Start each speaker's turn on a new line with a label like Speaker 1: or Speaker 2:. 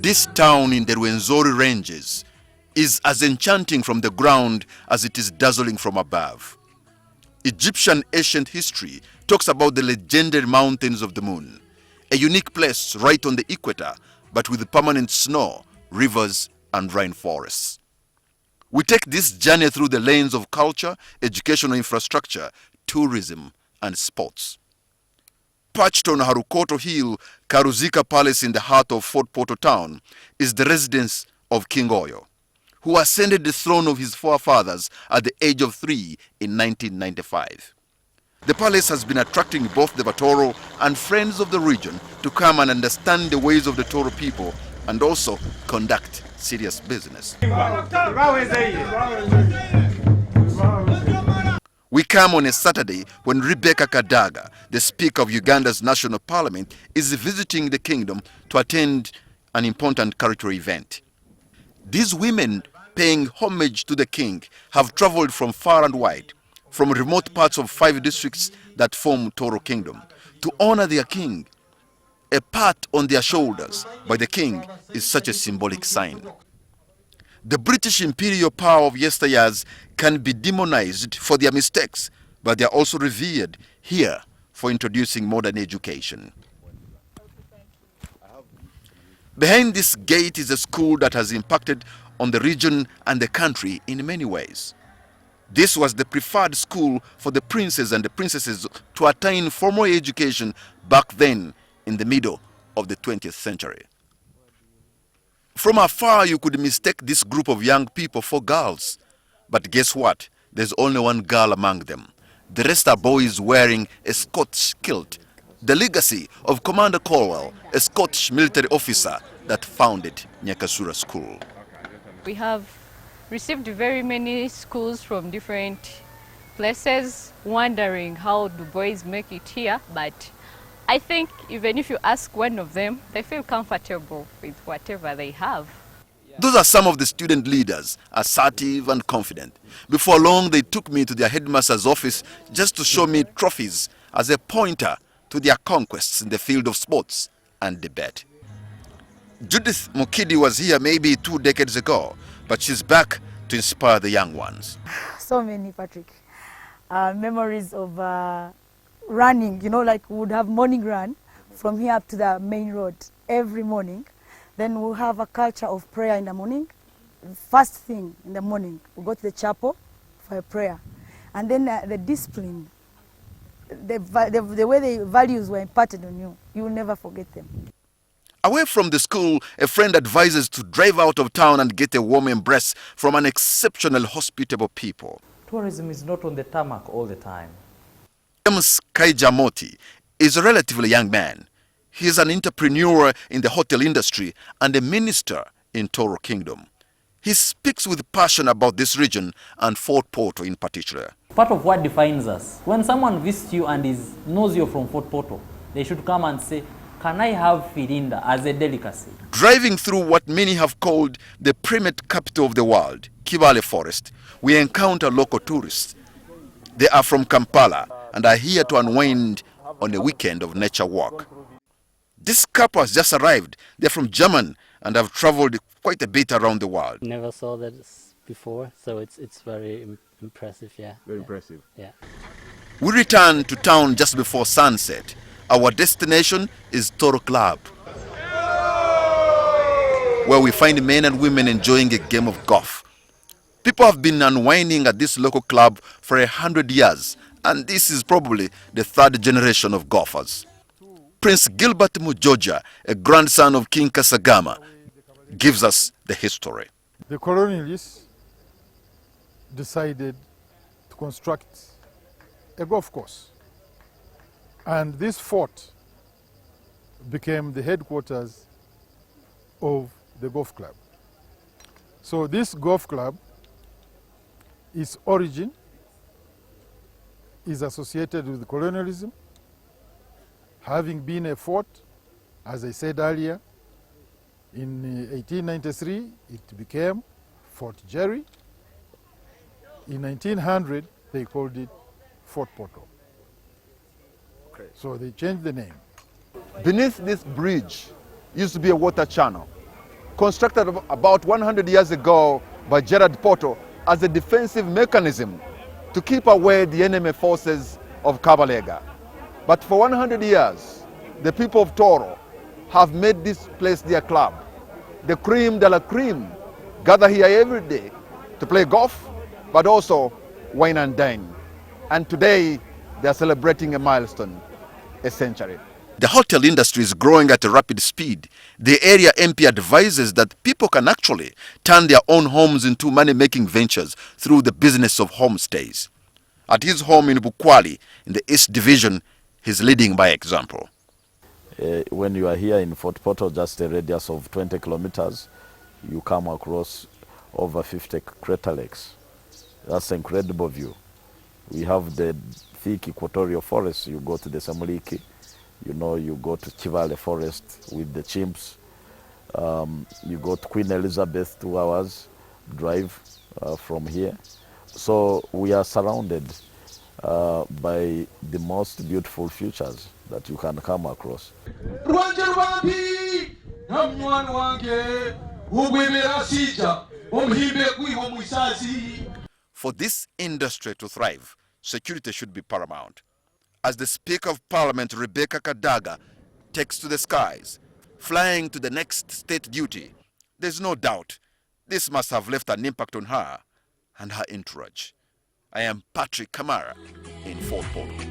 Speaker 1: This town in the Rwenzori ranges is as enchanting from the ground as it is dazzling from above. Egyptian ancient history talks about the legendary mountains of the moon, a unique place right on the equator, but with permanent snow, rivers, and rainforests. We take this journey through the lanes of culture, educational infrastructure, tourism, and sports. Perched on Harukoto Hill, Karuzika Palace in the heart of Fort Portal town is the residence of King Oyo, who ascended the throne of his forefathers at the age of 3 in 1995. The palace has been attracting both the Batoro and friends of the region to come and understand the ways of the Toro people and also conduct serious business. We come on a Saturday when Rebecca Kadaga, the Speaker of Uganda's National Parliament, is visiting the kingdom to attend an important cultural event. These women paying homage to the king have traveled from far and wide, from remote parts of 5 districts that form Toro Kingdom, to honor their king. A pat on their shoulders by the king is such a symbolic sign. The British imperial power of yesteryears can be demonized for their mistakes, but they are also revered here for introducing modern education. Behind this gate is a school that has impacted on the region and the country in many ways. This was the preferred school for the princes and the princesses to attain formal education back then in the middle of the 20th century. From afar, you could mistake this group of young people for girls. But guess what? There's only one girl among them. The rest are boys wearing a Scotch kilt, the legacy of Commander Colwell, a Scottish military officer that founded Nyakasura School.
Speaker 2: We have received very many schools from different places, wondering how do boys make it here, but I think even if you ask one of them, they feel comfortable with whatever they have.
Speaker 1: Those are some of the student leaders, assertive and confident. Before long, they took me to their headmaster's office just to show me trophies as a pointer to their conquests in the field of sports and debate. Judith Mukidi was here maybe 2 decades ago, but she's back to inspire the young ones.
Speaker 3: So many, Patrick. Memories of running, you know, like we would have morning run from here up to the main road every morning. Then we'll have a culture of prayer in the morning. First thing in the morning, we go to the chapel for a prayer. And then the discipline, the way the values were imparted on you, you will never forget them.
Speaker 1: Away from the school, a friend advises to drive out of town and get a warm embrace from an exceptional, hospitable people.
Speaker 4: Tourism is not on the tarmac all the time.
Speaker 1: James Kaijamoti is a relatively young man. He is an entrepreneur in the hotel industry and a minister in Toro Kingdom. He speaks with passion about this region and Fort Portal in particular.
Speaker 4: Part of what defines us, when someone visits you and knows you're from Fort Portal, they should come and say, can I have firinda as a delicacy?
Speaker 1: Driving through what many have called the primate capital of the world, Kibale Forest, we encounter local tourists. They are from Kampala and are here to unwind on a weekend of nature walk. This couple has just arrived. They're from Germany and have traveled quite a bit around the world.
Speaker 5: Never saw that before, so it's very impressive, yeah.
Speaker 1: Very impressive.
Speaker 5: Yeah.
Speaker 1: We return to town just before sunset. Our destination is Toro Club, where we find men and women enjoying a game of golf. People have been unwinding at this local club for 100 years, and this is probably the 3rd generation of golfers. Prince Gilbert Mujoja, a grandson of King Kasagama, gives us the history.
Speaker 6: The colonialists decided to construct a golf course. And this fort became the headquarters of the golf club. So this golf club, its origin is associated with colonialism, having been a fort, as I said earlier. In 1893, it became Fort Jerry. In 1900, they called it Fort Portal. Okay. So they changed the name.
Speaker 1: Beneath this bridge used to be a water channel. constructed about 100 years ago by Gerard Poto as a defensive mechanism to keep away the enemy forces of Kabalega. But for 100 years, the people of Toro have made this place their club. The cream de la cream gather here every day to play golf, but also wine and dine. And today, they are celebrating a milestone, a century. The hotel industry is growing at a rapid speed. The area MP advises that people can actually turn their own homes into money-making ventures through the business of homestays. At his home in Bukwali, in the East Division, he's leading by example.
Speaker 7: When you are here in Fort Portal, just a radius of 20 kilometers, you come across over 50 crater lakes. That's an incredible view. We have the thick equatorial forest. You go to the Samuliki, you go to Chivale Forest with the chimps. You go to Queen Elizabeth, 2 hours drive from here. So we are surrounded by the most beautiful features that you can come across.
Speaker 1: For this industry to thrive, security should be paramount. As the Speaker of Parliament, Rebecca Kadaga, takes to the skies, flying to the next state duty, there's no doubt this must have left an impact on her and her entourage. I am Patrick Kamara in Fort Portal.